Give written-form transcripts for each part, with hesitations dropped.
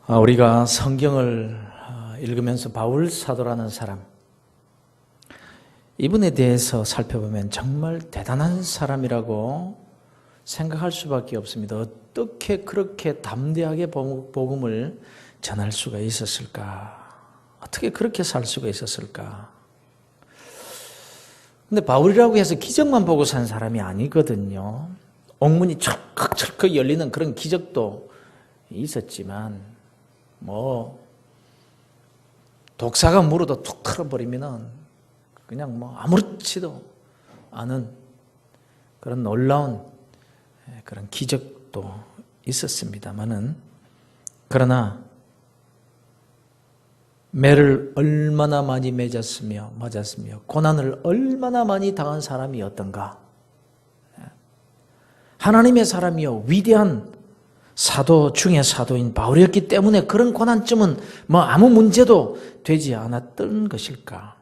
우리가 성경을 읽으면서 바울 사도라는 사람, 이분에 대해서 살펴보면 정말 대단한 사람이라고 생각할 수밖에 없습니다. 어떻게 그렇게 담대하게 복음을 전할 수가 있었을까? 어떻게 그렇게 살 수가 있었을까? 근데 바울이라고 해서 기적만 보고 산 사람이 아니거든요. 옥문이 철컥철컥 열리는 그런 기적도 있었지만 독사가 물어도 툭 털어버리면은 그냥 아무렇지도 않은 그런 놀라운 그런 기적도 있었습니다만은, 그러나 매를 얼마나 많이 맞았으며 고난을 얼마나 많이 당한 사람이었던가. 하나님의 사람이요 위대한 사도 중에 사도인 바울이었기 때문에 그런 고난쯤은 아무 문제도 되지 않았던 것일까?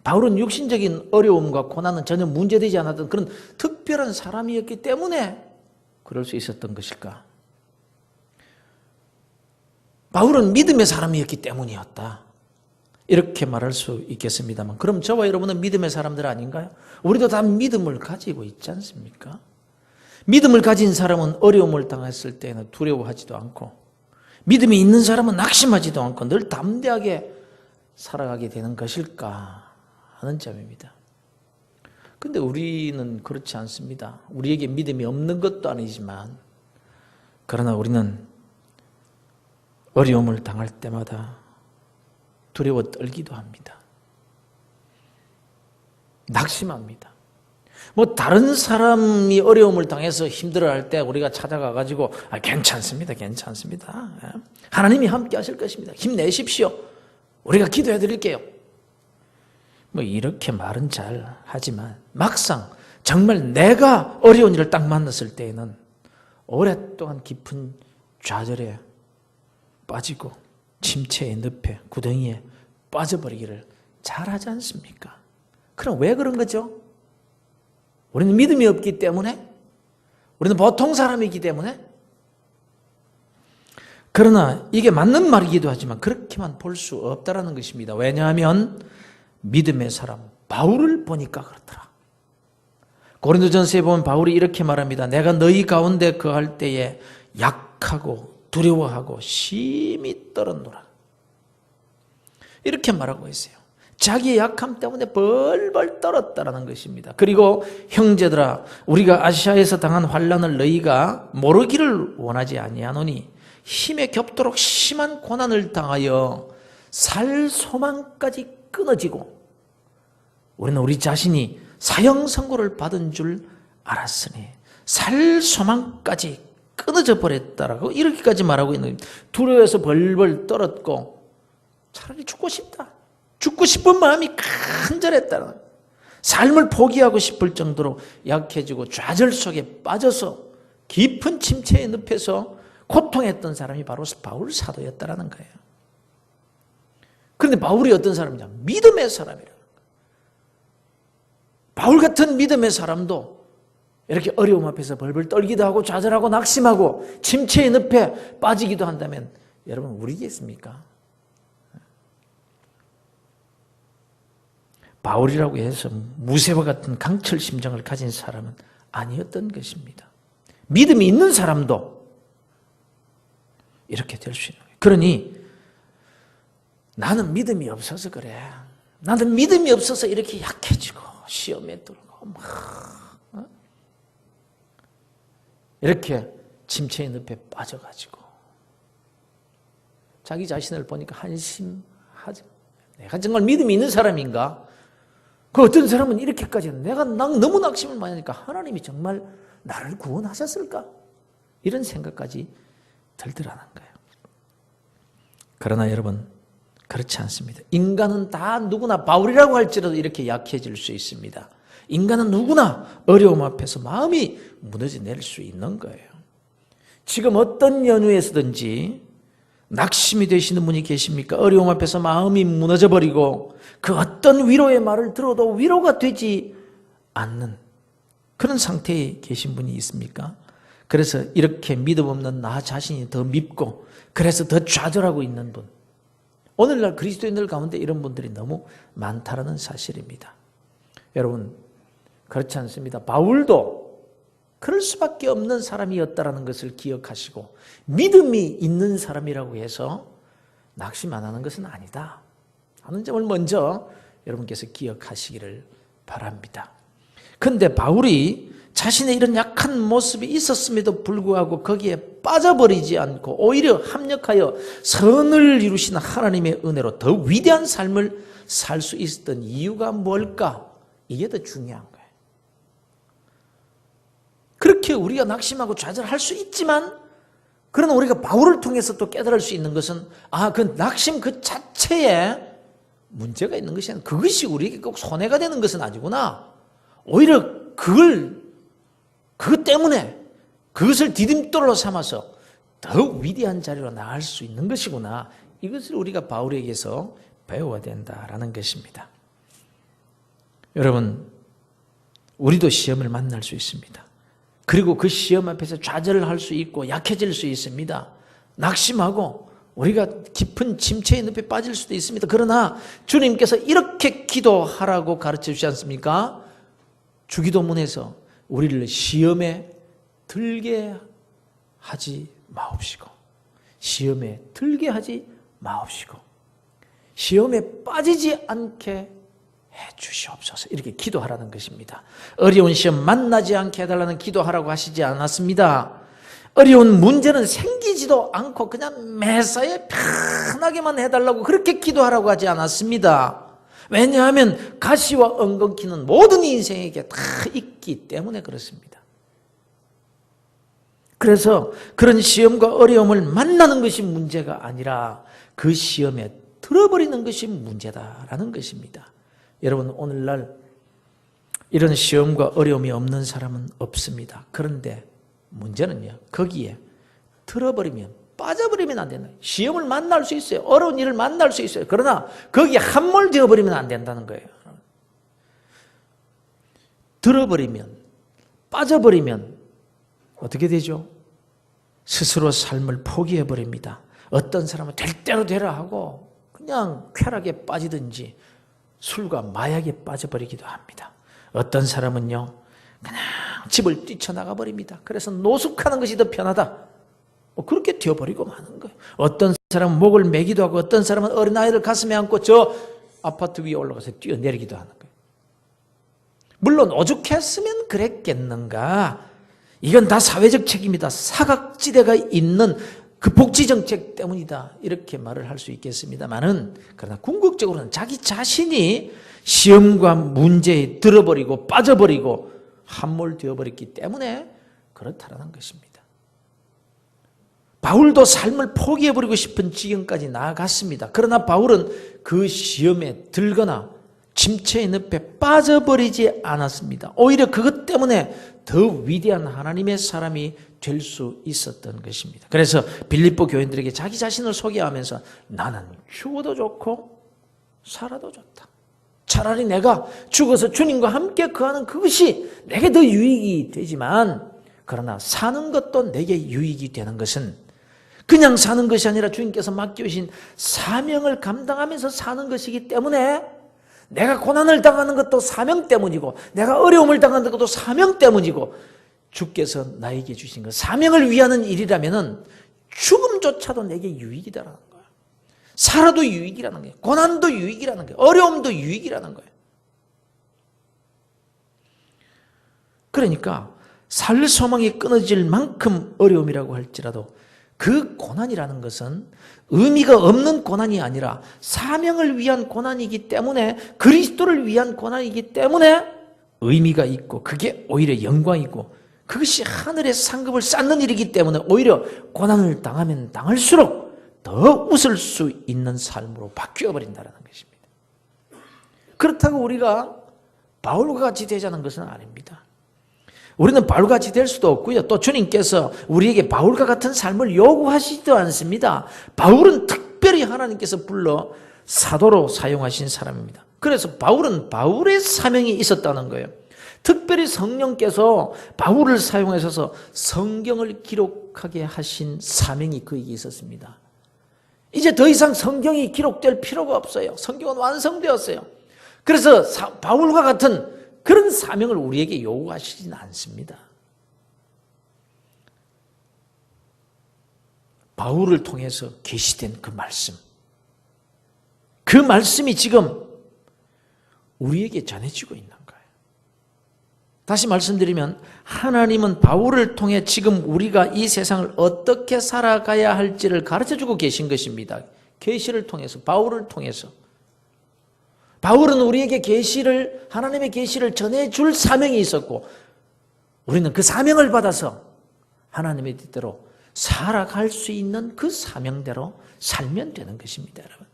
바울은 육신적인 어려움과 고난은 전혀 문제되지 않았던 그런 특별한 사람이었기 때문에 그럴 수 있었던 것일까? 바울은 믿음의 사람이었기 때문이었다, 이렇게 말할 수 있겠습니다만, 그럼 저와 여러분은 믿음의 사람들 아닌가요? 우리도 다 믿음을 가지고 있지 않습니까? 믿음을 가진 사람은 어려움을 당했을 때는 두려워하지도 않고, 믿음이 있는 사람은 낙심하지도 않고 늘 담대하게 살아가게 되는 것일까 하는 점입니다. 그런데 우리는 그렇지 않습니다. 우리에게 믿음이 없는 것도 아니지만, 그러나 우리는 어려움을 당할 때마다 두려워 떨기도 합니다. 낙심합니다. 다른 사람이 어려움을 당해서 힘들어할 때 우리가 찾아가가지고 괜찮습니다. 하나님이 함께 하실 것입니다. 힘내십시오. 우리가 기도해 드릴게요. 이렇게 말은 잘 하지만 막상 정말 내가 어려운 일을 딱 만났을 때에는 오랫동안 깊은 좌절에 빠지고 침체의 늪에 구덩이에 빠져버리기를 잘하지 않습니까? 그럼 왜 그런 거죠? 우리는 믿음이 없기 때문에? 우리는 보통 사람이기 때문에? 그러나 이게 맞는 말이기도 하지만 그렇게만 볼 수 없다는 것입니다. 왜냐하면 믿음의 사람 바울을 보니까 그렇더라. 고린도전서에 보면 바울이 이렇게 말합니다. 내가 너희 가운데 거할 때에 약하고 두려워하고 심히 떨었노라. 이렇게 말하고 있어요. 자기의 약함 때문에 벌벌 떨었다라는 것입니다. 그리고 형제들아, 우리가 아시아에서 당한 환난을 너희가 모르기를 원하지 아니하노니 힘에 겹도록 심한 고난을 당하여 살 소망까지 끊어지고 우리는 우리 자신이 사형 선고를 받은 줄 알았으니 살 소망까지 끊어져 버렸다라고 이렇게까지 말하고 있는 겁니다. 두려워서 벌벌 떨었고 차라리 죽고 싶다, 죽고 싶은 마음이 간절했다는, 삶을 포기하고 싶을 정도로 약해지고 좌절 속에 빠져서 깊은 침체의 늪에서 고통했던 사람이 바로 바울 사도였다는 거예요. 그런데 바울이 어떤 사람이냐? 믿음의 사람이라는 거예요. 바울 같은 믿음의 사람도 이렇게 어려움 앞에서 벌벌 떨기도 하고 좌절하고 낙심하고 침체의 늪에 빠지기도 한다면 여러분 우리겠습니까? 바울이라고 해서 무쇠와 같은 강철 심정을 가진 사람은 아니었던 것입니다. 믿음이 있는 사람도 이렇게 될 수 있는 거예요. 그러니 나는 믿음이 없어서 그래, 나는 믿음이 없어서 이렇게 약해지고 시험에 들고 이렇게 침체의 늪에 빠져가지고 자기 자신을 보니까 한심하죠. 내가 정말 믿음이 있는 사람인가? 그 어떤 사람은 이렇게까지 내가 너무 낙심을 많이 하니까 하나님이 정말 나를 구원하셨을까? 이런 생각까지 들더라는 거예요. 그러나 여러분 그렇지 않습니다. 인간은 다 누구나 바울이라고 할지라도 이렇게 약해질 수 있습니다. 인간은 누구나 어려움 앞에서 마음이 무너져 낼 수 있는 거예요. 지금 어떤 연유에서든지 낙심이 되시는 분이 계십니까? 어려움 앞에서 마음이 무너져 버리고 그 어떤 위로의 말을 들어도 위로가 되지 않는 그런 상태에 계신 분이 있습니까? 그래서 이렇게 믿음 없는 나 자신이 더 밉고 그래서 더 좌절하고 있는 분, 오늘날 그리스도인들 가운데 이런 분들이 너무 많다는 사실입니다. 여러분, 그렇지 않습니다. 바울도 그럴 수밖에 없는 사람이었다는 것을 기억하시고 믿음이 있는 사람이라고 해서 낙심 안 하는 것은 아니다 하는 점을 먼저 여러분께서 기억하시기를 바랍니다. 그런데 바울이 자신의 이런 약한 모습이 있었음에도 불구하고 거기에 빠져버리지 않고 오히려 합력하여 선을 이루시는 하나님의 은혜로 더 위대한 삶을 살 수 있었던 이유가 뭘까? 이게 더 중요한 거예요. 그렇게 우리가 낙심하고 좌절할 수 있지만, 그러나 우리가 바울을 통해서 또 깨달을 수 있는 것은 그 낙심 그 자체에 문제가 있는 것이 아니라 그것이 우리에게 꼭 손해가 되는 것은 아니구나. 오히려 그것 때문에 그것을 디딤돌로 삼아서 더욱 위대한 자리로 나갈 수 있는 것이구나. 이것을 우리가 바울에게서 배워야 된다라는 것입니다. 여러분, 우리도 시험을 만날 수 있습니다. 그리고 그 시험 앞에서 좌절을 할 수 있고 약해질 수 있습니다. 낙심하고 우리가 깊은 침체의 늪에 빠질 수도 있습니다. 그러나 주님께서 이렇게 기도하라고 가르쳐 주시지 않습니까? 주기도문에서 우리를 시험에 들게 하지 마옵시고, 시험에 들게 하지 마옵시고, 시험에 빠지지 않게 해주시옵소서, 이렇게 기도하라는 것입니다. 어려운 시험 만나지 않게 해달라는 기도하라고 하시지 않았습니다. 어려운 문제는 생기지도 않고 그냥 매사에 편하게만 해달라고 그렇게 기도하라고 하지 않았습니다. 왜냐하면 가시와 엉겅퀴는 모든 인생에게 다 있기 때문에 그렇습니다. 그래서 그런 시험과 어려움을 만나는 것이 문제가 아니라 그 시험에 들어버리는 것이 문제다라는 것입니다. 여러분, 오늘날 이런 시험과 어려움이 없는 사람은 없습니다. 그런데 문제는요, 거기에 들어버리면, 빠져버리면 안 된다. 시험을 만날 수 있어요. 어려운 일을 만날 수 있어요. 그러나 거기에 함몰되어 버리면 안 된다는 거예요. 들어버리면, 빠져버리면 어떻게 되죠? 스스로 삶을 포기해버립니다. 어떤 사람은 될 대로 되라 하고 그냥 쾌락에 빠지든지 술과 마약에 빠져버리기도 합니다. 어떤 사람은요, 그냥 집을 뛰쳐나가 버립니다. 그래서 노숙하는 것이 더 편하다, 그렇게 되어버리고 마는 거예요. 어떤 사람은 목을 매기도 하고 어떤 사람은 어린아이를 가슴에 안고 저 아파트 위에 올라가서 뛰어내리기도 하는 거예요. 물론 오죽했으면 그랬겠는가? 이건 다 사회적 책임이다, 사각지대가 있는 그 복지정책 때문이다, 이렇게 말을 할 수 있겠습니다만은, 그러나 궁극적으로는 자기 자신이 시험과 문제에 들어버리고 빠져버리고 함몰되어버렸기 때문에 그렇다라는 것입니다. 바울도 삶을 포기해버리고 싶은 지경까지 나아갔습니다. 그러나 바울은 그 시험에 들거나 침체의 늪에 빠져버리지 않았습니다. 오히려 그것 때문에 더 위대한 하나님의 사람이 될 수 있었던 것입니다. 그래서 빌립보 교인들에게 자기 자신을 소개하면서 나는 죽어도 좋고 살아도 좋다. 차라리 내가 죽어서 주님과 함께 거하는 그것이 내게 더 유익이 되지만, 그러나 사는 것도 내게 유익이 되는 것은 그냥 사는 것이 아니라 주님께서 맡겨주신 사명을 감당하면서 사는 것이기 때문에, 내가 고난을 당하는 것도 사명 때문이고 내가 어려움을 당하는 것도 사명 때문이고, 주께서 나에게 주신 것, 사명을 위하는 일이라면 죽음조차도 내게 유익이다라는 거예요. 살아도 유익이라는 거예요. 고난도 유익이라는 거예요. 어려움도 유익이라는 거예요. 그러니까 살 소망이 끊어질 만큼 어려움이라고 할지라도 그 고난이라는 것은 의미가 없는 고난이 아니라 사명을 위한 고난이기 때문에, 그리스도를 위한 고난이기 때문에 의미가 있고 그게 오히려 영광이고 그것이 하늘의 상급을 쌓는 일이기 때문에 오히려 고난을 당하면 당할수록 더 웃을 수 있는 삶으로 바뀌어버린다는 것입니다. 그렇다고 우리가 바울과 같이 되자는 것은 아닙니다. 우리는 바울과 같이 될 수도 없고요. 또 주님께서 우리에게 바울과 같은 삶을 요구하시지도 않습니다. 바울은 특별히 하나님께서 불러 사도로 사용하신 사람입니다. 그래서 바울은 바울의 사명이 있었다는 거예요. 특별히 성령께서 바울을 사용하셔서 성경을 기록하게 하신 사명이 그에게 있었습니다. 이제 더 이상 성경이 기록될 필요가 없어요. 성경은 완성되었어요. 그래서 바울과 같은 그런 사명을 우리에게 요구하시지는 않습니다. 바울을 통해서 계시된 그 말씀, 그 말씀이 지금 우리에게 전해지고 있는 거예요. 다시 말씀드리면 하나님은 바울을 통해 지금 우리가 이 세상을 어떻게 살아가야 할지를 가르쳐주고 계신 것입니다. 계시를 통해서, 바울을 통해서. 바울은 우리에게 계시를, 하나님의 계시를 전해줄 사명이 있었고 우리는 그 사명을 받아서 하나님의 뜻대로 살아갈 수 있는 그 사명대로 살면 되는 것입니다, 여러분.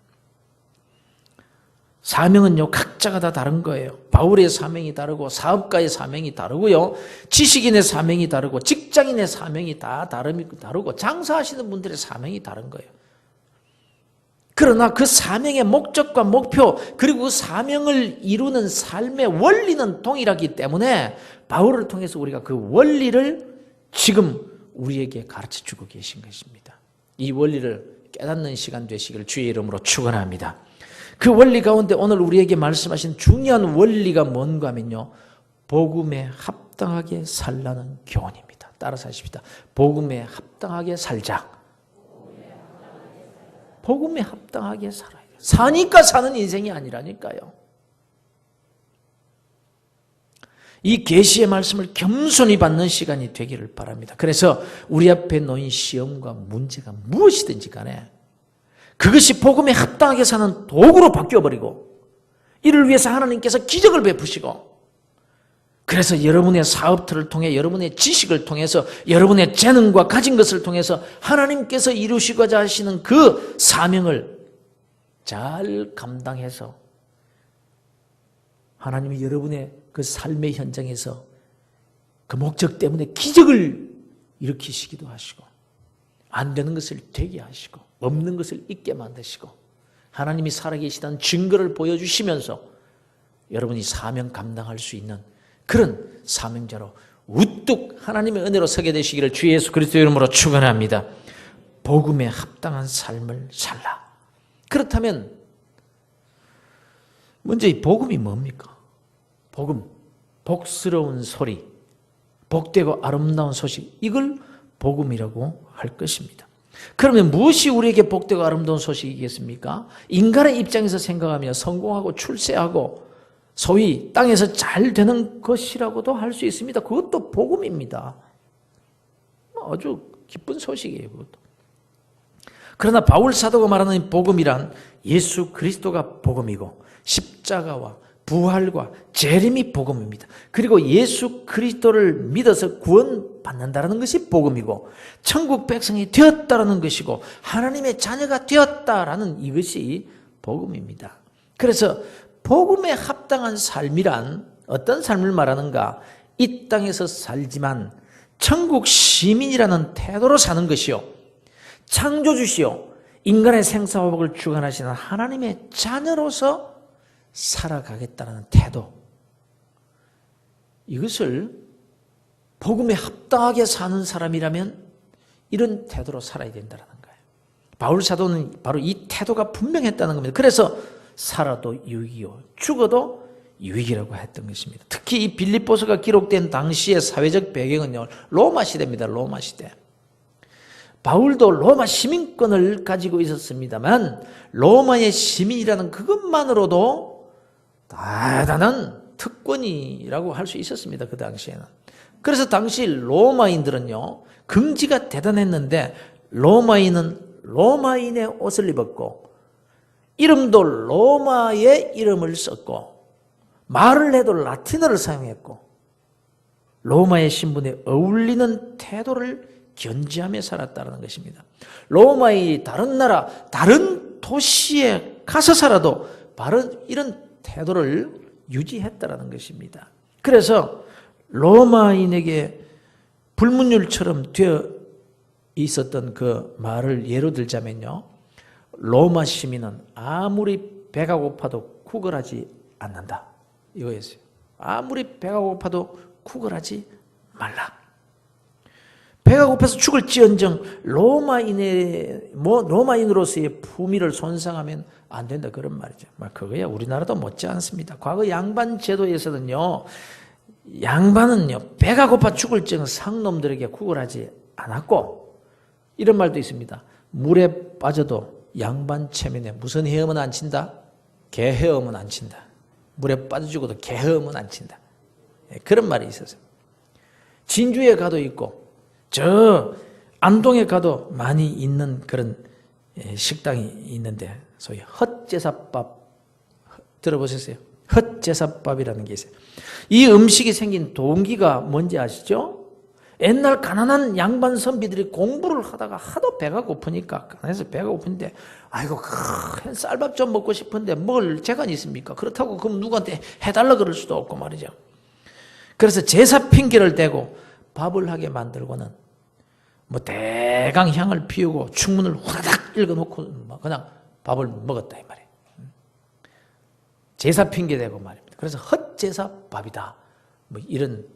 사명은요, 각자가 다 다른 거예요. 바울의 사명이 다르고 사업가의 사명이 다르고요, 지식인의 사명이 다르고 직장인의 사명이 다 다르고 장사하시는 분들의 사명이 다른 거예요. 그러나 그 사명의 목적과 목표, 그리고 그 사명을 이루는 삶의 원리는 동일하기 때문에 바울을 통해서 우리가 그 원리를 지금 우리에게 가르쳐주고 계신 것입니다. 이 원리를 깨닫는 시간 되시기를 주의 이름으로 축원합니다. 그 원리 가운데 오늘 우리에게 말씀하신 중요한 원리가 뭔가 하면요, 복음에 합당하게 살라는 교훈입니다. 따라서 하십시다. 복음에 합당하게 살자. 복음에 합당하게 살아야 돼요. 사니까 사는 인생이 아니라니까요. 이 계시의 말씀을 겸손히 받는 시간이 되기를 바랍니다. 그래서 우리 앞에 놓인 시험과 문제가 무엇이든지 간에 그것이 복음에 합당하게 사는 도구로 바뀌어버리고 이를 위해서 하나님께서 기적을 베푸시고, 그래서 여러분의 사업들을 통해, 여러분의 지식을 통해서, 여러분의 재능과 가진 것을 통해서 하나님께서 이루시고자 하시는 그 사명을 잘 감당해서 하나님이 여러분의 그 삶의 현장에서 그 목적 때문에 기적을 일으키시기도 하시고, 안 되는 것을 되게 하시고, 없는 것을 있게 만드시고, 하나님이 살아계시다는 증거를 보여주시면서 여러분이 사명 감당할 수 있는 그런 사명자로 우뚝 하나님의 은혜로 서게 되시기를 주 예수 그리스도의 이름으로 축원합니다. 복음에 합당한 삶을 살라. 그렇다면 먼저 이 복음이 뭡니까? 복음, 복스러운 소리, 복되고 아름다운 소식, 이걸 복음이라고 할 것입니다. 그러면 무엇이 우리에게 복되고 아름다운 소식이겠습니까? 인간의 입장에서 생각하면 성공하고 출세하고 소위 땅에서 잘 되는 것이라고도 할 수 있습니다. 그것도 복음입니다. 아주 기쁜 소식이에요, 그것도. 그러나 바울 사도가 말하는 복음이란 예수 그리스도가 복음이고 십자가와 부활과 재림이 복음입니다. 그리고 예수 그리스도를 믿어서 구원받는다는 것이 복음이고 천국 백성이 되었다라는 것이고 하나님의 자녀가 되었다라는 이것이 복음입니다. 그래서 복음에 합당한 삶이란 어떤 삶을 말하는가? 이 땅에서 살지만 천국 시민이라는 태도로 사는 것이요, 창조주시요 인간의 생사화복을 주관하시는 하나님의 자녀로서 살아가겠다는 태도, 이것을 복음에 합당하게 사는 사람이라면 이런 태도로 살아야 된다는 거예요. 바울 사도는 바로 이 태도가 분명했다는 겁니다. 그래서 살아도 유익이요 죽어도 유익이라고 했던 것입니다. 특히 이 빌립보서가 기록된 당시의 사회적 배경은요, 로마 시대입니다. 로마 시대. 바울도 로마 시민권을 가지고 있었습니다만 로마의 시민이라는 그것만으로도 대단한 특권이라고 할 수 있었습니다. 그 당시에는. 그래서 당시 로마인들은요, 긍지가 대단했는데 로마인은 로마인의 옷을 입었고 이름도 로마의 이름을 썼고 말을 해도 라틴어를 사용했고 로마의 신분에 어울리는 태도를 견지하며 살았다는 것입니다. 로마의 다른 나라, 다른 도시에 가서 살아도 바로 이런 태도를 유지했다는 것입니다. 그래서 로마인에게 불문율처럼 되어 있었던 그 말을 예로 들자면요, 로마 시민은 아무리 배가 고파도 구걸하지 않는다, 이거였어요. 아무리 배가 고파도 구걸하지 말라. 배가 고파서 죽을지언정 로마인으로서의 품위를 손상하면 안 된다, 그런 말이죠. 그거야 우리나라도 못지 않습니다. 과거 양반 제도에서는요, 양반은요 배가 고파 죽을지언정 상놈들에게 구걸하지 않았고, 이런 말도 있습니다. 물에 빠져도 양반 체면에 무슨 헤엄은 안 친다? 개 헤엄은 안 친다. 물에 빠져 죽어도 개 헤엄은 안 친다. 그런 말이 있었어요. 진주에 가도 있고 저 안동에 가도 많이 있는 그런 식당이 있는데, 소위 헛제사밥 들어보셨어요? 헛제사밥이라는 게 있어요. 이 음식이 생긴 동기가 뭔지 아시죠? 옛날 가난한 양반 선비들이 공부를 하다가 하도 배가 고프니까, 가난해서 배가 고픈데, 아이고 쌀밥 좀 먹고 싶은데 먹을 재간이 있습니까? 그렇다고 그럼 누구한테 해달라 그럴 수도 없고 말이죠. 그래서 제사 핑계를 대고 밥을 하게 만들고는 뭐 대강 향을 피우고 충문을 후다닥 읽어놓고 그냥 밥을 먹었다 이 말이에요. 제사 핑계 대고 말입니다. 그래서 헛제사 밥이다, 뭐 이런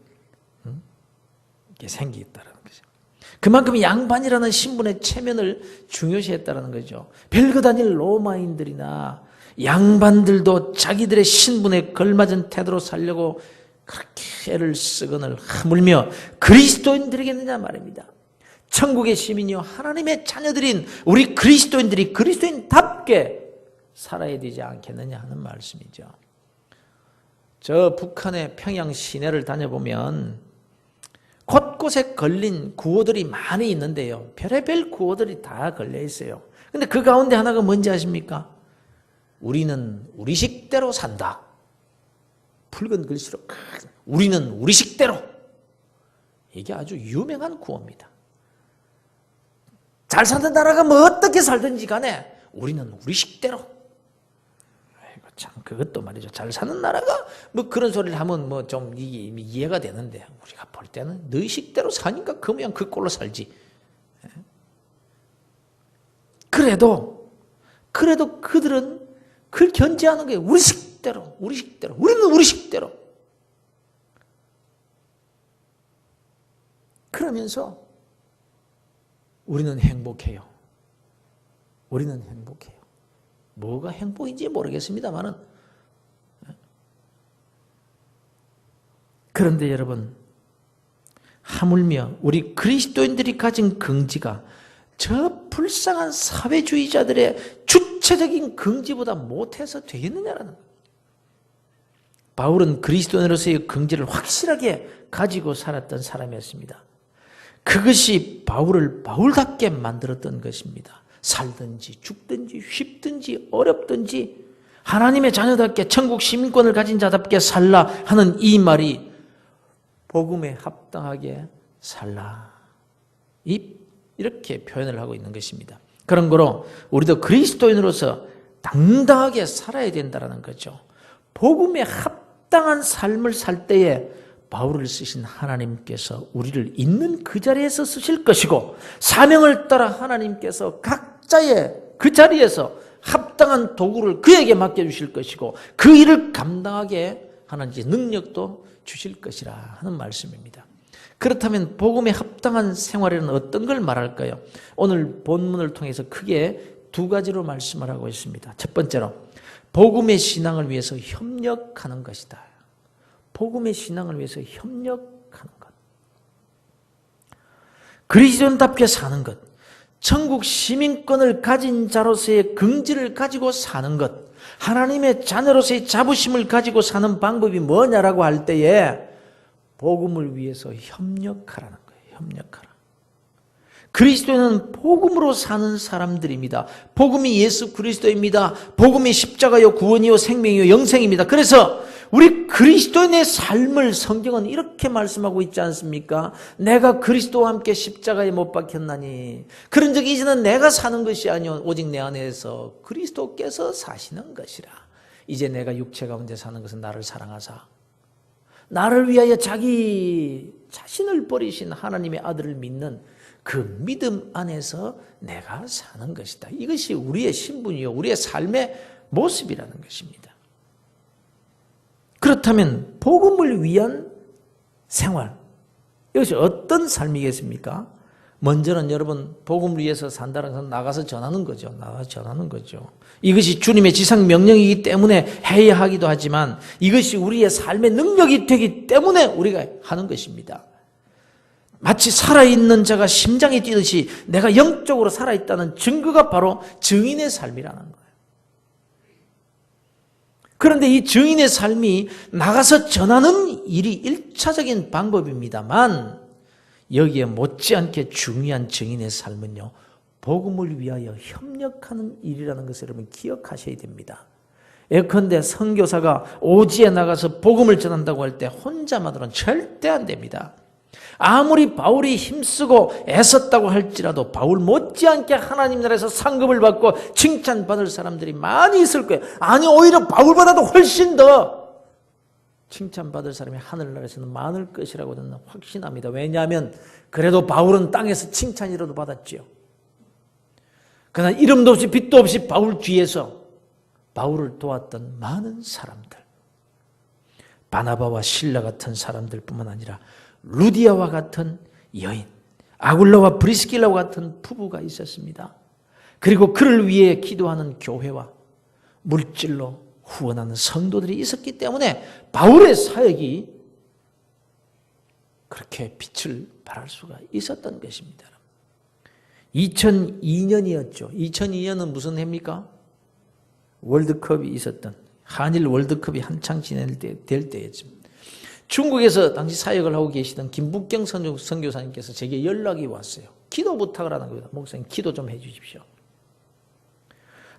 게 생기겠다는 거죠. 그만큼 양반이라는 신분의 체면을 중요시했다는 거죠. 별것 아닐 로마인들이나 양반들도 자기들의 신분에 걸맞은 태도로 살려고 그렇게 애를 쓰거늘 하물며 그리스도인들에게느냐 말입니다. 천국의 시민이요 하나님의 자녀들인 우리 그리스도인들이 그리스도인답게 살아야 되지 않겠느냐 하는 말씀이죠. 저 북한의 평양 시내를 다녀보면 곳곳에 걸린 구호들이 많이 있는데요, 별의별 구호들이 다 걸려 있어요. 근데 그 가운데 하나가 뭔지 아십니까? 우리는 우리식대로 산다. 붉은 글씨로 우리는 우리식대로. 이게 아주 유명한 구호입니다. 잘 사는 나라가 뭐 어떻게 살든지 간에 우리는 우리식대로. 아이고 참, 그것도 말이죠. 잘 사는 나라가 뭐 그런 소리를 하면 뭐 좀 이해가 되는데, 우리가 볼 때는 너희 식대로 사니까 그 모양 그 꼴로 살지. 그래도 그들은 그걸 견제하는 거예요. 우리식대로, 우리식대로, 우리는 우리식대로. 그러면서 우리는 행복해요. 우리는 행복해요. 뭐가 행복인지 모르겠습니다만은, 그런데 여러분, 하물며 우리 그리스도인들이 가진 긍지가 저 불쌍한 사회주의자들의 주체적인 긍지보다 못해서 되겠느냐라는 거예요. 바울은 그리스도인으로서의 긍지를 확실하게 가지고 살았던 사람이었습니다. 그것이 바울을 바울답게 만들었던 것입니다. 살든지 죽든지 휩든지 어렵든지 하나님의 자녀답게 천국 시민권을 가진 자답게 살라 하는 이 말이 복음에 합당하게 살라, 이렇게 표현을 하고 있는 것입니다. 그런 거로 우리도 그리스도인으로서 당당하게 살아야 된다는 거죠. 복음에 합당한 삶을 살 때에 바울을 쓰신 하나님께서 우리를 있는 그 자리에서 쓰실 것이고, 사명을 따라 하나님께서 각자의 그 자리에서 합당한 도구를 그에게 맡겨주실 것이고, 그 일을 감당하게 하는 능력도 주실 것이라 하는 말씀입니다. 그렇다면 복음에 합당한 생활에는 어떤 걸 말할까요? 오늘 본문을 통해서 크게 두 가지로 말씀을 하고 있습니다. 첫 번째로 복음의 신앙을 위해서 협력하는 것이다. 복음의 신앙을 위해서 협력하는 것, 그리스도인답게 사는 것, 천국 시민권을 가진 자로서의 긍지를 가지고 사는 것, 하나님의 자녀로서의 자부심을 가지고 사는 방법이 뭐냐라고 할 때에 복음을 위해서 협력하라는 거예요. 협력하라. 그리스도인은 복음으로 사는 사람들입니다. 복음이 예수 그리스도입니다. 복음이 십자가요 구원이요 생명이요 영생입니다. 그래서 우리 그리스도인의 삶을 성경은 이렇게 말씀하고 있지 않습니까? 내가 그리스도와 함께 십자가에 못 박혔나니 그런 적이 이제는 내가 사는 것이 아니오 오직 내 안에서 그리스도께서 사시는 것이라. 이제 내가 육체 가운데 사는 것은 나를 사랑하사 나를 위하여 자기 자신을 버리신 하나님의 아들을 믿는 그 믿음 안에서 내가 사는 것이다. 이것이 우리의 신분이요 우리의 삶의 모습이라는 것입니다. 그렇다면 복음을 위한 생활, 이것이 어떤 삶이겠습니까? 먼저는 여러분 복음을 위해서 산다는 것은 나가서 전하는 거죠. 나가서 전하는 거죠. 이것이 주님의 지상 명령이기 때문에 해야 하기도 하지만 이것이 우리의 삶의 능력이 되기 때문에 우리가 하는 것입니다. 마치 살아있는 자가 심장이 뛰듯이 내가 영적으로 살아있다는 증거가 바로 증인의 삶이라는 거예요. 그런데 이 증인의 삶이 나가서 전하는 일이 1차적인 방법입니다만 여기에 못지않게 중요한 증인의 삶은요, 복음을 위하여 협력하는 일이라는 것을 여러분 기억하셔야 됩니다. 예컨대 선교사가 오지에 나가서 복음을 전한다고 할 때 혼자만으로는 절대 안 됩니다. 아무리 바울이 힘쓰고 애썼다고 할지라도 바울 못지않게 하나님 나라에서 상급을 받고 칭찬받을 사람들이 많이 있을 거예요. 아니 오히려 바울보다도 훨씬 더 칭찬받을 사람이 하늘나라에서는 많을 것이라고 저는 확신합니다. 왜냐하면 그래도 바울은 땅에서 칭찬이라도 받았지요. 그러나 이름도 없이 빛도 없이 바울 뒤에서 바울을 도왔던 많은 사람들, 바나바와 실라 같은 사람들뿐만 아니라 루디아와 같은 여인, 아굴라와 브리스길라와 같은 부부가 있었습니다. 그리고 그를 위해 기도하는 교회와 물질로 후원하는 성도들이 있었기 때문에 바울의 사역이 그렇게 빛을 발할 수가 있었던 것입니다. 2002년이었죠. 2002년은 무슨 해입니까? 월드컵이 있었던, 한일 월드컵이 한창 될 때였습니다. 중국에서 당시 사역을 하고 계시던 김북경 선교사님께서 제게 연락이 왔어요. 기도 부탁을 하는 겁니다. 목사님 기도 좀 해 주십시오.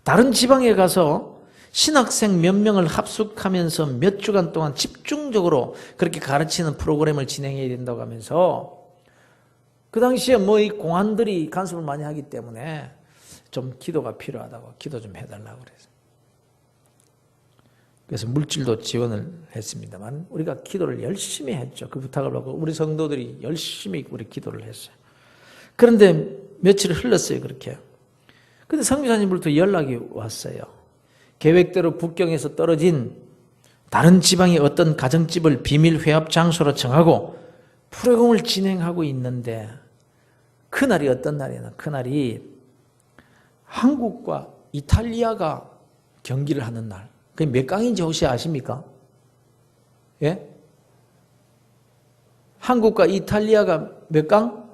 다른 지방에 가서 신학생 몇 명을 합숙하면서 몇 주간 동안 집중적으로 그렇게 가르치는 프로그램을 진행해야 된다고 하면서 그 당시에 이 공안들이 간섭을 많이 하기 때문에 좀 기도가 필요하다고 기도 좀 해달라고 그래서. 그래서 물질도 지원을 했습니다만 우리가 기도를 열심히 했죠. 그 부탁을 받고 우리 성도들이 열심히 우리 기도를 했어요. 그런데 며칠 흘렀어요. 그렇게. 근데 선교사님으로부터 연락이 왔어요. 계획대로 북경에서 떨어진 다른 지방의 어떤 가정집을 비밀 회합 장소로 정하고 프로그램을 진행하고 있는데 그날이 어떤 날이냐. 그날이 한국과 이탈리아가 경기를 하는 날. 그게 몇 강인지 혹시 아십니까? 예? 한국과 이탈리아가 몇 강?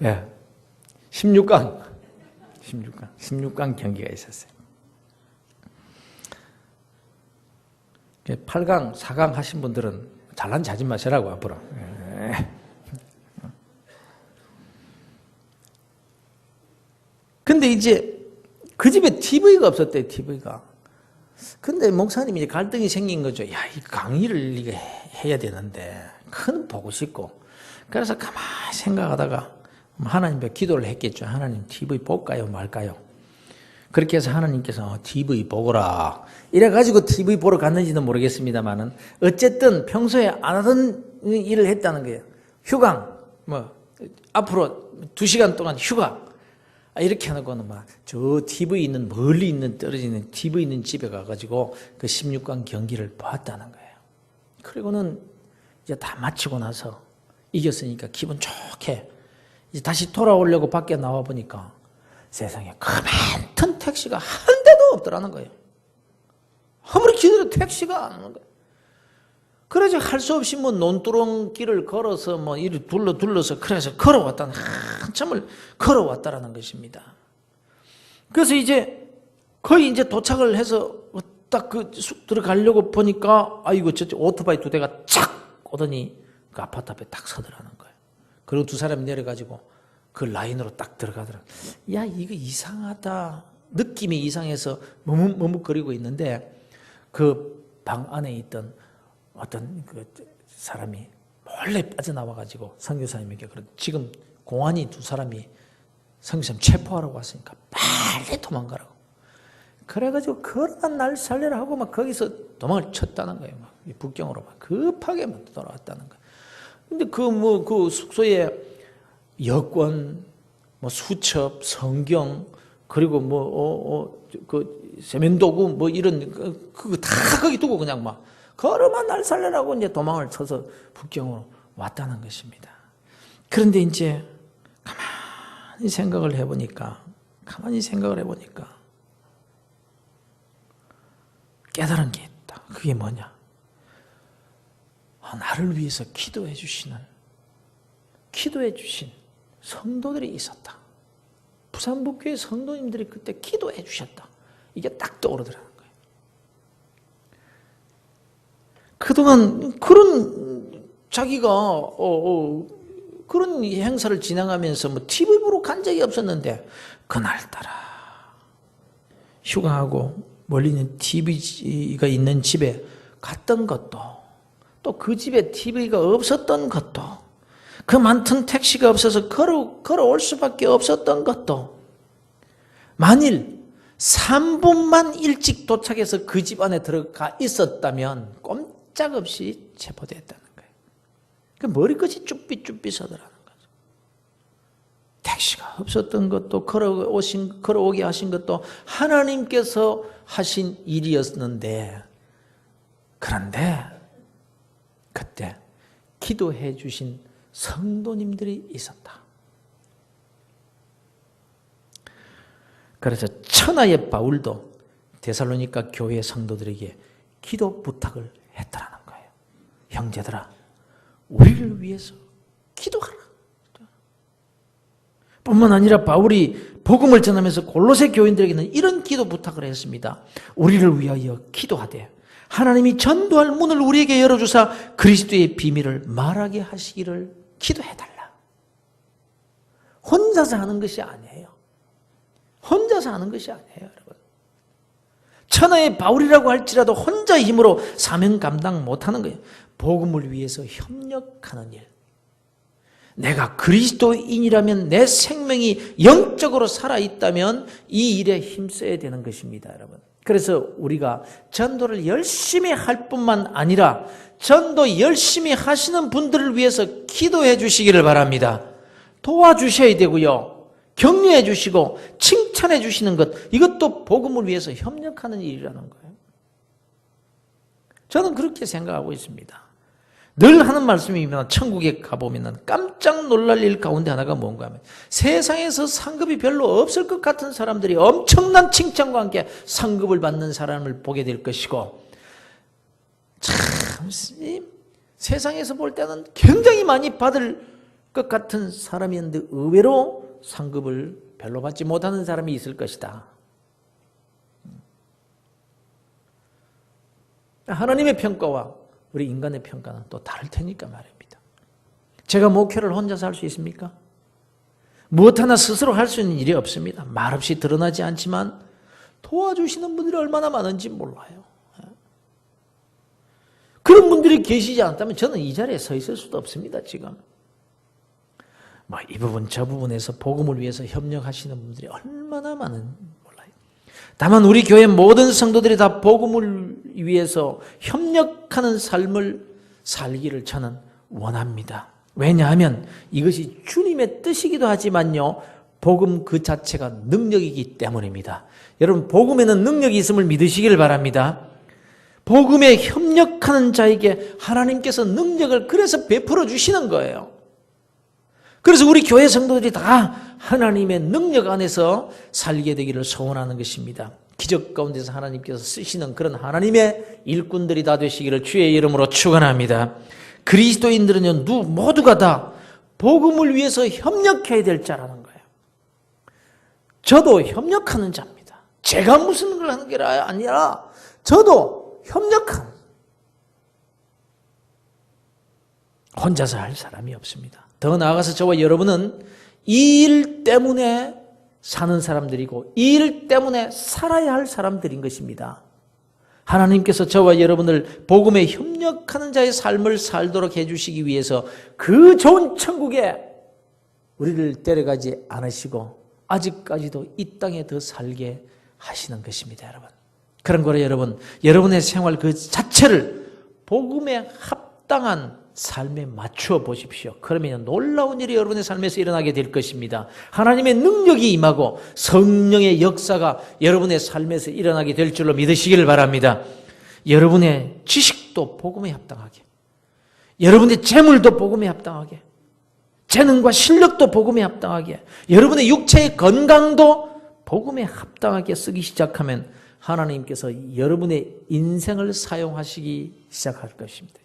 예. 16강. 16강 경기가 있었어요. 8강, 4강 하신 분들은 잘난 자지 마시라고 앞으로. 근데 이제 그 집에 TV가 없었대요, TV가. 근데 목사님이 이제 갈등이 생긴 거죠. 야, 이 강의를 이게 해야 되는데, 큰 보고 싶고. 그래서 가만히 생각하다가 하나님께 기도를 했겠죠. 하나님, TV 볼까요, 말까요? 그렇게 해서 하나님께서 TV 보거라. 이래가지고 TV 보러 갔는지는 모르겠습니다만은, 어쨌든 평소에 안 하던 일을 했다는 거예요. 휴강, 앞으로 2시간 동안 휴가. 이렇게 해놓고는 저 TV 있는, 멀리 있는, 떨어지는 TV 있는 집에 가가지고 그 16강 경기를 보았다는 거예요. 그리고는 이제 다 마치고 나서 이겼으니까 기분 좋게 이제 다시 돌아오려고 밖에 나와 보니까 세상에 가만튼 택시가 한 대도 없더라는 거예요. 아무리 기다려도 택시가 안 오는 거예요. 그래서 할 수 없이 논두렁길을 걸어서 이를 둘러서 그래서 걸어왔다는, 한참을 걸어왔다라는 것입니다. 그래서 이제 거의 이제 도착을 해서 딱 들어가려고 보니까 아이고 저쪽 오토바이 2대가 착 오더니 그 아파트 앞에 딱 서더라는 거예요. 그리고 2사람이 내려가지고 그 라인으로 딱 들어가더라고요. 야, 이거 이상하다. 느낌이 이상해서 머뭇거리고 있는데 그 방 안에 있던 어떤 그 사람이 몰래 빠져나와가지고 선교사님에게 지금 공안이 2사람이 선교사님 체포하라고 왔으니까 빨리 도망가라고. 그래가지고 걸어간 날 살려라 하고 거기서 도망을 쳤다는 거예요. 북경으로 급하게 돌아왔다는 거예요. 근데 그 숙소에 여권, 뭐 수첩, 성경, 그리고 그 세면도구 뭐 이런 그거 다 거기 두고 그냥 막 걸어만 날 살려라고 이제 도망을 쳐서 북경으로 왔다는 것입니다. 그런데 이제 가만히 생각을 해보니까 깨달은 게 있다. 그게 뭐냐? 나를 위해서 기도해 주신 성도들이 있었다. 부산북교회 성도님들이 그때 기도해 주셨다. 이게 딱 떠오르더라는 거예요. 그동안 그런 자기가 그런 행사를 진행하면서 뭐 TV 보러 간 적이 없었는데 그날따라 휴가하고 멀리 있는 TV가 있는 집에 갔던 것도, 또 그 집에 TV가 없었던 것도, 그 많던 택시가 없어서 걸어올 수밖에 없었던 것도, 만일 3분만 일찍 도착해서 그 집 안에 들어가 있었다면 꼼짝없이 체포됐다는 거예요. 그 머리끝이 쭈삣쭈삣 서더라는 거죠. 택시가 없었던 것도, 걸어오게 하신 것도 하나님께서 하신 일이었는데, 그런데 그때 기도해 주신 성도님들이 있었다. 그래서 천하의 바울도 데살로니가 교회 성도들에게 기도 부탁을 했다라는 거예요. 형제들아, 우리를 위해서 기도하라. 뿐만 아니라 바울이 복음을 전하면서 골로새 교인들에게는 이런 기도 부탁을 했습니다. 우리를 위하여 기도하되 하나님이 전도할 문을 우리에게 열어주사 그리스도의 비밀을 말하게 하시기를 기도해달라. 혼자서 하는 것이 아니에요. 여러분. 천하의 바울이라고 할지라도 혼자 힘으로 사명 감당 못하는 거예요. 복음을 위해서 협력하는 일. 내가 그리스도인이라면, 내 생명이 영적으로 살아있다면 이 일에 힘써야 되는 것입니다, 여러분. 그래서 우리가 전도를 열심히 할 뿐만 아니라 전도 열심히 하시는 분들을 위해서 기도해 주시기를 바랍니다. 도와주셔야 되고요. 격려해 주시고 칭찬해 주시는 것, 이것도 복음을 위해서 협력하는 일이라는 거예요. 저는 그렇게 생각하고 있습니다. 늘 하는 말씀입니다. 천국에 가보면 깜짝 놀랄 일 가운데 하나가 뭔가 하면, 세상에서 상급이 별로 없을 것 같은 사람들이 엄청난 칭찬과 함께 상급을 받는 사람을 보게 될 것이고, 참 세상에서 볼 때는 굉장히 많이 받을 것 같은 사람이었는데 의외로 상급을 별로 받지 못하는 사람이 있을 것이다. 하나님의 평가와 우리 인간의 평가는 또 다를 테니까 말입니다. 제가 목회를 혼자서 할 수 있습니까? 무엇 하나 스스로 할 수 있는 일이 없습니다. 말없이 드러나지 않지만 도와주시는 분들이 얼마나 많은지 몰라요. 그런 분들이 계시지 않다면 저는 이 자리에 서 있을 수도 없습니다, 지금. 이 부분 저 부분에서 복음을 위해서 협력하시는 분들이 얼마나 많은지 몰라요. 다만 우리 교회 모든 성도들이 다 복음을 위해서 협력하는 삶을 살기를 저는 원합니다. 왜냐하면 이것이 주님의 뜻이기도 하지만요, 복음 그 자체가 능력이기 때문입니다. 여러분, 복음에는 능력이 있음을 믿으시기를 바랍니다. 복음에 협력하는 자에게 하나님께서 능력을 그래서 베풀어 주시는 거예요. 그래서 우리 교회 성도들이 다 하나님의 능력 안에서 살게 되기를 소원하는 것입니다. 기적 가운데서 하나님께서 쓰시는 그런 하나님의 일꾼들이 다 되시기를 주의 이름으로 축원합니다. 그리스도인들은요, 모두가 다 복음을 위해서 협력해야 될 자라는 거예요. 저도 협력하는 자입니다. 제가 무슨 걸 하는 게 아니라 저도 협력하는, 혼자서 할 사람이 없습니다. 더 나아가서 저와 여러분은 이 일 때문에 사는 사람들이고 이 일 때문에 살아야 할 사람들인 것입니다. 하나님께서 저와 여러분을 복음에 협력하는 자의 삶을 살도록 해주시기 위해서 그 좋은 천국에 우리를 데려가지 않으시고 아직까지도 이 땅에 더 살게 하시는 것입니다, 여러분. 그런 거로 여러분의 생활 그 자체를 복음에 합당한 삶에 맞추어 보십시오. 그러면 놀라운 일이 여러분의 삶에서 일어나게 될 것입니다. 하나님의 능력이 임하고 성령의 역사가 여러분의 삶에서 일어나게 될 줄로 믿으시기를 바랍니다. 여러분의 지식도 복음에 합당하게, 여러분의 재물도 복음에 합당하게, 재능과 실력도 복음에 합당하게, 여러분의 육체의 건강도 복음에 합당하게 쓰기 시작하면 하나님께서 여러분의 인생을 사용하시기 시작할 것입니다.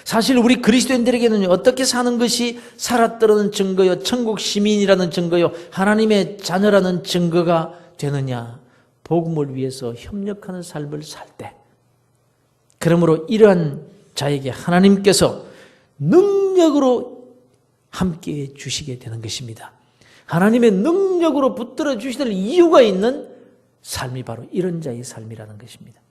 사실 우리 그리스도인들에게는 어떻게 사는 것이 살았더라는 증거요, 천국 시민이라는 증거요, 하나님의 자녀라는 증거가 되느냐? 복음을 위해서 협력하는 삶을 살 때, 그러므로 이러한 자에게 하나님께서 능력으로 함께해 주시게 되는 것입니다. 하나님의 능력으로 붙들어 주시는 이유가 있는 삶이 바로 이런 자의 삶이라는 것입니다.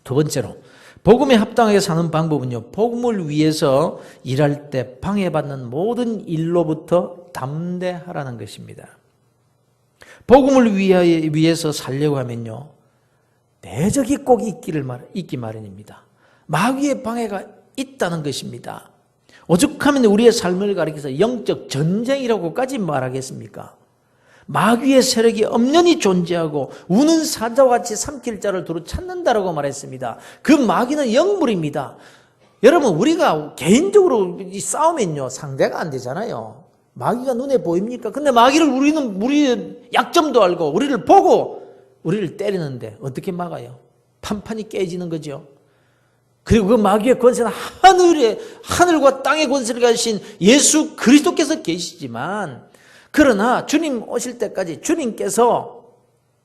두 번째로, 복음에 합당하게 사는 방법은요, 복음을 위해서 일할 때 방해받는 모든 일로부터 담대하라는 것입니다. 복음을 위해서 살려고 하면요, 대적이 꼭 있기 마련입니다. 마귀의 방해가 있다는 것입니다. 오죽하면 우리의 삶을 가리켜서 영적 전쟁이라고까지 말하겠습니까? 마귀의 세력이 엄연히 존재하고 우는 사자와 같이 삼킬 자를 두루 찾는다라고 말했습니다. 그 마귀는 영물입니다. 여러분, 우리가 개인적으로 싸우면요, 상대가 안 되잖아요. 마귀가 눈에 보입니까? 근데 마귀를 우리의 약점도 알고 우리를 보고 우리를 때리는데 어떻게 막아요? 판판이 깨지는 거죠. 그리고 그 마귀의 권세는 하늘과 땅의 권세를 가지신 예수 그리스도께서 계시지만, 그러나 주님 오실 때까지, 주님께서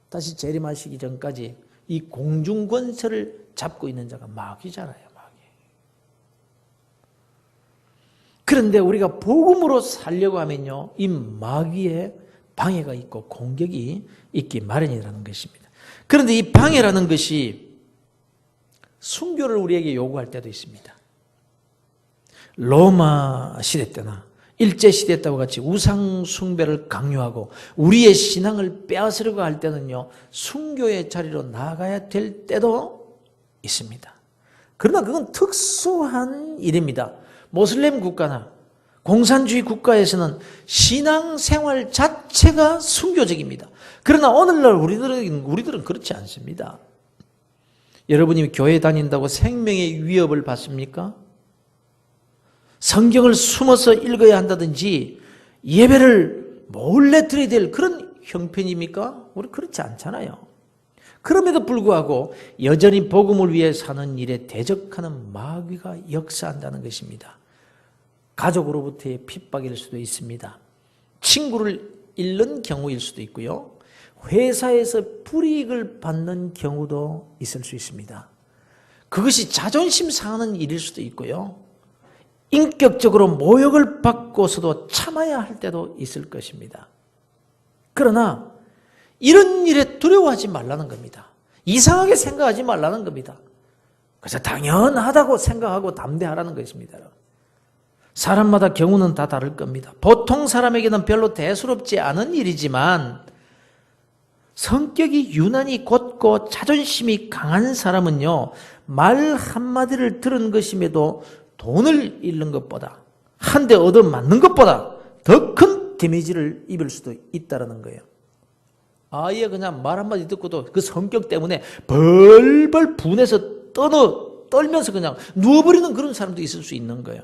다시 재림하시기 전까지 이 공중 권세를 잡고 있는 자가 마귀잖아요, 마귀. 그런데 우리가 복음으로 살려고 하면요, 이 마귀의 방해가 있고 공격이 있기 마련이라는 것입니다. 그런데 이 방해라는 것이 순교를 우리에게 요구할 때도 있습니다. 로마 시대 때나 일제시대 때와 같이 우상 숭배를 강요하고 우리의 신앙을 빼앗으려고 할 때는요, 순교의 자리로 나가야 될 때도 있습니다. 그러나 그건 특수한 일입니다. 모슬렘 국가나 공산주의 국가에서는 신앙생활 자체가 순교적입니다. 그러나 오늘날 우리들은 그렇지 않습니다. 여러분이 교회 다닌다고 생명의 위협을 받습니까? 성경을 숨어서 읽어야 한다든지 예배를 몰래 드려야 될 그런 형편입니까? 우리 그렇지 않잖아요. 그럼에도 불구하고 여전히 복음을 위해 사는 일에 대적하는 마귀가 역사한다는 것입니다. 가족으로부터의 핍박일 수도 있습니다. 친구를 잃는 경우일 수도 있고요. 회사에서 불이익을 받는 경우도 있을 수 있습니다. 그것이 자존심 상하는 일일 수도 있고요. 인격적으로 모욕을 받고서도 참아야 할 때도 있을 것입니다. 그러나 이런 일에 두려워하지 말라는 겁니다. 이상하게 생각하지 말라는 겁니다. 그래서 당연하다고 생각하고 담대하라는 것입니다. 사람마다 경우는 다 다를 겁니다. 보통 사람에게는 별로 대수롭지 않은 일이지만 성격이 유난히 곧고 자존심이 강한 사람은요, 말 한마디를 들은 것임에도 돈을 잃는 것보다, 한 대 얻어 맞는 것보다 더 큰 데미지를 입을 수도 있다는 거예요. 아예 그냥 말 한마디 듣고도 그 성격 때문에 벌벌 분해서 떨면서 그냥 누워버리는 그런 사람도 있을 수 있는 거예요.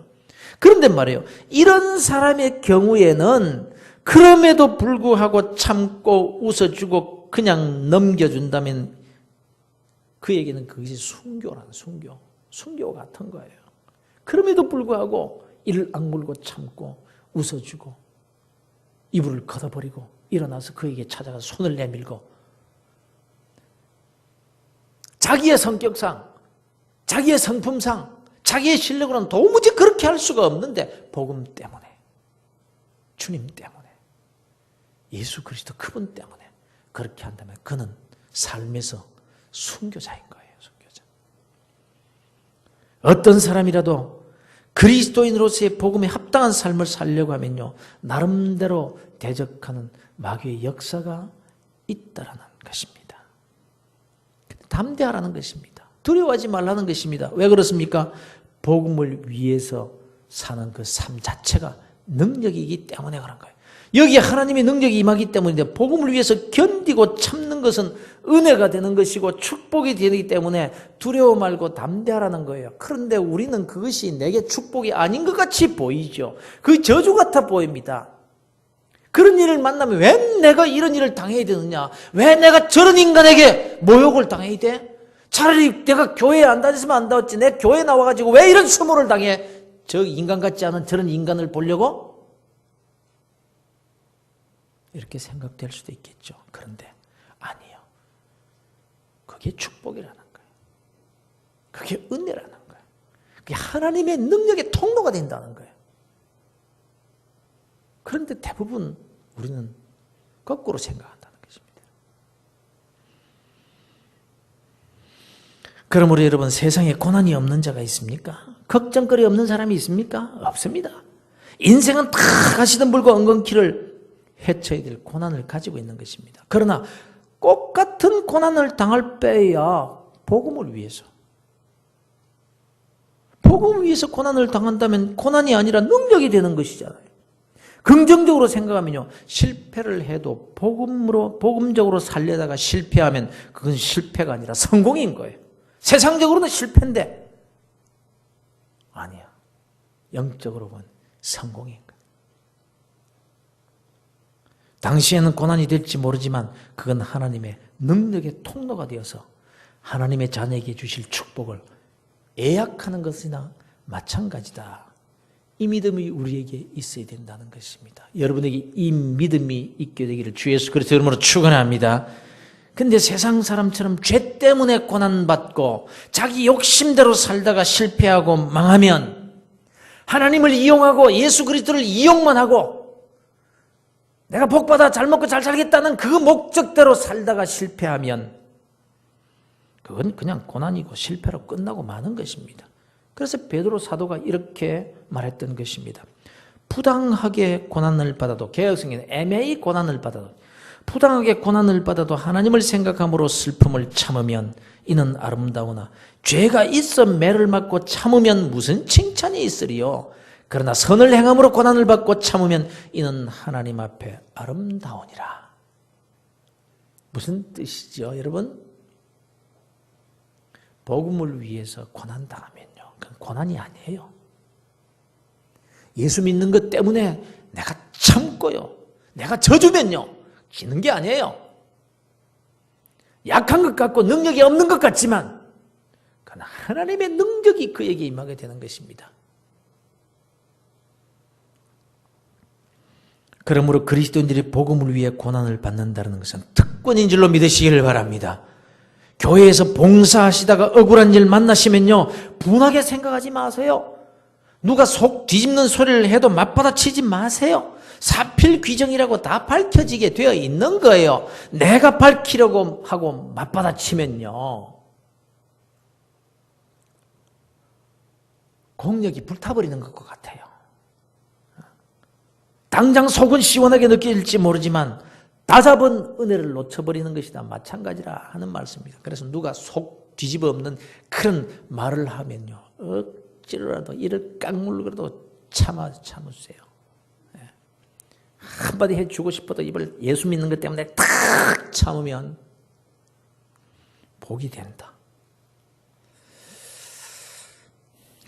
그런데 말이에요, 이런 사람의 경우에는 그럼에도 불구하고 참고 웃어주고 그냥 넘겨준다면 그에게는 그것이 순교 같은 거예요. 그럼에도 불구하고 이를 악물고 참고 웃어주고 이불을 걷어버리고 일어나서 그에게 찾아가서 손을 내밀고, 자기의 성격상, 자기의 성품상, 자기의 실력으로는 도무지 그렇게 할 수가 없는데 복음 때문에, 주님 때문에, 예수 그리스도 그분 때문에 그렇게 한다면 그는 삶에서 순교자인 거예요. 순교자. 어떤 사람이라도 그리스도인으로서의 복음에 합당한 삶을 살려고 하면요, 나름대로 대적하는 마귀의 역사가 있다라는 것입니다. 담대하라는 것입니다. 두려워하지 말라는 것입니다. 왜 그렇습니까? 복음을 위해서 사는 그 삶 자체가 능력이기 때문에 그런 거예요. 여기에 하나님의 능력이 임하기 때문인데 복음을 위해서 견디고 참는 것은 은혜가 되는 것이고 축복이 되기 때문에 두려워 말고 담대하라는 거예요. 그런데 우리는 그것이 내게 축복이 아닌 것 같이 보이죠. 그 저주 같아 보입니다. 그런 일을 만나면 왜 내가 이런 일을 당해야 되느냐? 왜 내가 저런 인간에게 모욕을 당해야 돼? 차라리 내가 교회에 안 다녔으면 안 다녔지. 내 교회에 나와가지고 왜 이런 수모를 당해? 저 인간 같지 않은 저런 인간을 보려고? 이렇게 생각될 수도 있겠죠. 그런데 아니에요. 그게 축복이라는 거예요. 그게 은혜라는 거예요. 그게 하나님의 능력의 통로가 된다는 거예요. 그런데 대부분 우리는 거꾸로 생각한다는 것입니다. 그러므로 여러분, 세상에 고난이 없는 자가 있습니까? 걱정거리 없는 사람이 있습니까? 없습니다. 인생은 다 가시던 불과 엉겅퀴를 헤쳐야 될 고난을 가지고 있는 것입니다. 그러나 꼭 같은 고난을 당할 때야 복음을 위해서, 복음을 위해서 고난을 당한다면 고난이 아니라 능력이 되는 것이잖아요. 긍정적으로 생각하면요, 실패를 해도 복음적으로 살려다가 실패하면 그건 실패가 아니라 성공인 거예요. 세상적으로는 실패인데 아니야, 영적으로 보면 성공인 거예요. 당시에는 고난이 될지 모르지만 그건 하나님의 능력의 통로가 되어서 하나님의 자녀에게 주실 축복을 예약하는 것이나 마찬가지다. 이 믿음이 우리에게 있어야 된다는 것입니다. 여러분에게 이 믿음이 있게 되기를 주 예수 그리스도 이름으로 축원합니다. 근데 세상 사람처럼 죄 때문에 고난받고 자기 욕심대로 살다가 실패하고 망하면, 하나님을 이용하고 예수 그리스도를 이용만 하고 내가 복받아 잘 먹고 잘 살겠다는 그 목적대로 살다가 실패하면 그건 그냥 고난이고 실패로 끝나고 마는 것입니다. 그래서 베드로 사도가 이렇게 말했던 것입니다. 부당하게 고난을 받아도, 개혁성경에는 애매히 고난을 받아도, 부당하게 고난을 받아도 하나님을 생각함으로 슬픔을 참으면 이는 아름다우나 죄가 있어 매를 맞고 참으면 무슨 칭찬이 있으리요. 그러나 선을 행함으로 고난을 받고 참으면 이는 하나님 앞에 아름다우니라. 무슨 뜻이죠, 여러분? 복음을 위해서 고난당하면요, 그건 고난이 아니에요. 예수 믿는 것 때문에 내가 참고요, 내가 져주면요, 지는 게 아니에요. 약한 것 같고 능력이 없는 것 같지만 그건 하나님의 능력이 그에게 임하게 되는 것입니다. 그러므로 그리스도인들이 복음을 위해 고난을 받는다는 것은 특권인 줄로 믿으시기를 바랍니다. 교회에서 봉사하시다가 억울한 일 만나시면요, 분하게 생각하지 마세요. 누가 속 뒤집는 소리를 해도 맞받아치지 마세요. 사필 규정이라고 다 밝혀지게 되어 있는 거예요. 내가 밝히려고 하고 맞받아치면요, 공력이 불타버리는 것 같아요. 당장 속은 시원하게 느껴질지 모르지만 다 잡은 은혜를 놓쳐버리는 것이다 마찬가지라 하는 말씀입니다. 그래서 누가 속 뒤집어 엎는 그런 말을 하면요, 억지로라도 이를 깡물고라도 참으세요. 한마디 해주고 싶어도 입을 예수 믿는 것 때문에 탁 참으면 복이 된다.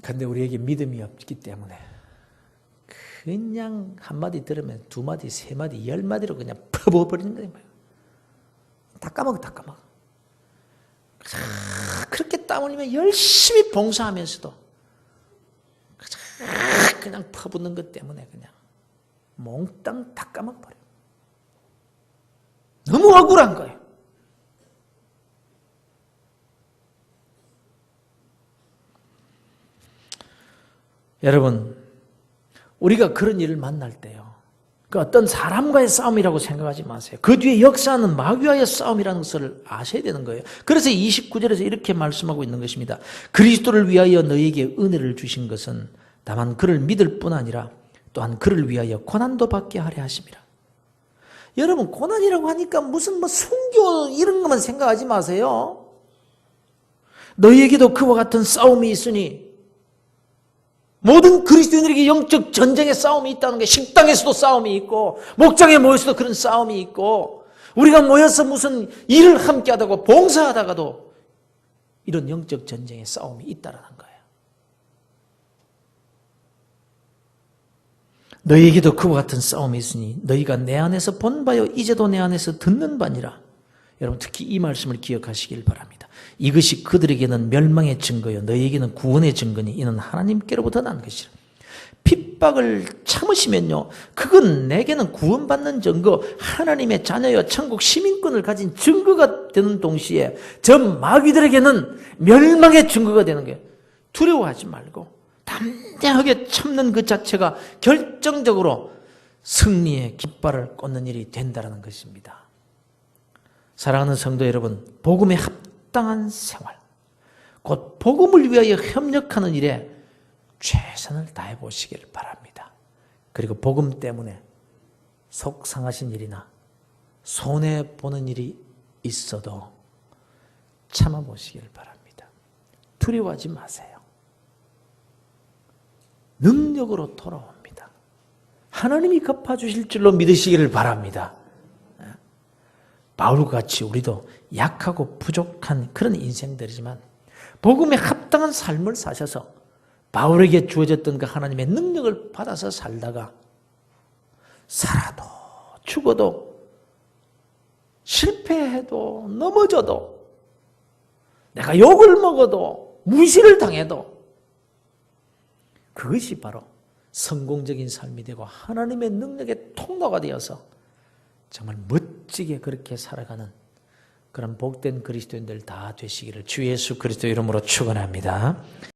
그런데 우리에게 믿음이 없기 때문에 그냥 한마디 들으면 두 마디, 세 마디, 열 마디로 그냥 퍼부어버리는 거예요. 다 까먹어. 그렇게 땀 흘리면 열심히 봉사하면서도 그냥 퍼붓는 것 때문에 그냥 몽땅 다 까먹어버려요. 너무 억울한 거예요. 여러분, 우리가 그런 일을 만날 때요, 그 어떤 사람과의 싸움이라고 생각하지 마세요. 그 뒤에 역사하는 마귀와의 싸움이라는 것을 아셔야 되는 거예요. 그래서 29절에서 이렇게 말씀하고 있는 것입니다. 그리스도를 위하여 너희에게 은혜를 주신 것은 다만 그를 믿을 뿐 아니라 또한 그를 위하여 고난도 받게 하려 하심이라. 여러분, 고난이라고 하니까 무슨 순교 이런 것만 생각하지 마세요. 너희에게도 그와 같은 싸움이 있으니 모든 그리스도인들에게 영적 전쟁의 싸움이 있다는 게, 식당에서도 싸움이 있고 목장에 모여서도 그런 싸움이 있고, 우리가 모여서 무슨 일을 함께 하다가 봉사하다가도 이런 영적 전쟁의 싸움이 있다는 거예요. 너희에게도 그와 같은 싸움이 있으니 너희가 내 안에서 본 바요 이제도 내 안에서 듣는 바니라. 여러분 특히 이 말씀을 기억하시길 바랍니다. 이것이 그들에게는 멸망의 증거요 너희에게는 구원의 증거니 이는 하나님께로부터 난 것이라. 핍박을 참으시면요 그건 내게는 구원받는 증거, 하나님의 자녀여 천국 시민권을 가진 증거가 되는 동시에 저 마귀들에게는 멸망의 증거가 되는 거예요. 두려워하지 말고 담대하게 참는 그 자체가 결정적으로 승리의 깃발을 꽂는 일이 된다는 것입니다. 사랑하는 성도 여러분, 복음에 합당한 생활, 곧 복음을 위하여 협력하는 일에 최선을 다해 보시길 바랍니다. 그리고 복음 때문에 속 상하신 일이나 손해보는 일이 있어도 참아보시길 바랍니다. 두려워하지 마세요. 능력으로 돌아옵니다. 하나님이 갚아주실 줄로 믿으시기를 바랍니다. 바울같이 우리도 약하고 부족한 그런 인생들이지만 복음에 합당한 삶을 사셔서 바울에게 주어졌던 그 하나님의 능력을 받아서 살다가 살아도 죽어도 실패해도 넘어져도 내가 욕을 먹어도 무시를 당해도 그것이 바로 성공적인 삶이 되고 하나님의 능력의 통로가 되어서 정말 멋지게 그렇게 살아가는 그런 복된 그리스도인들 다 되시기를 주 예수 그리스도 이름으로 축원합니다.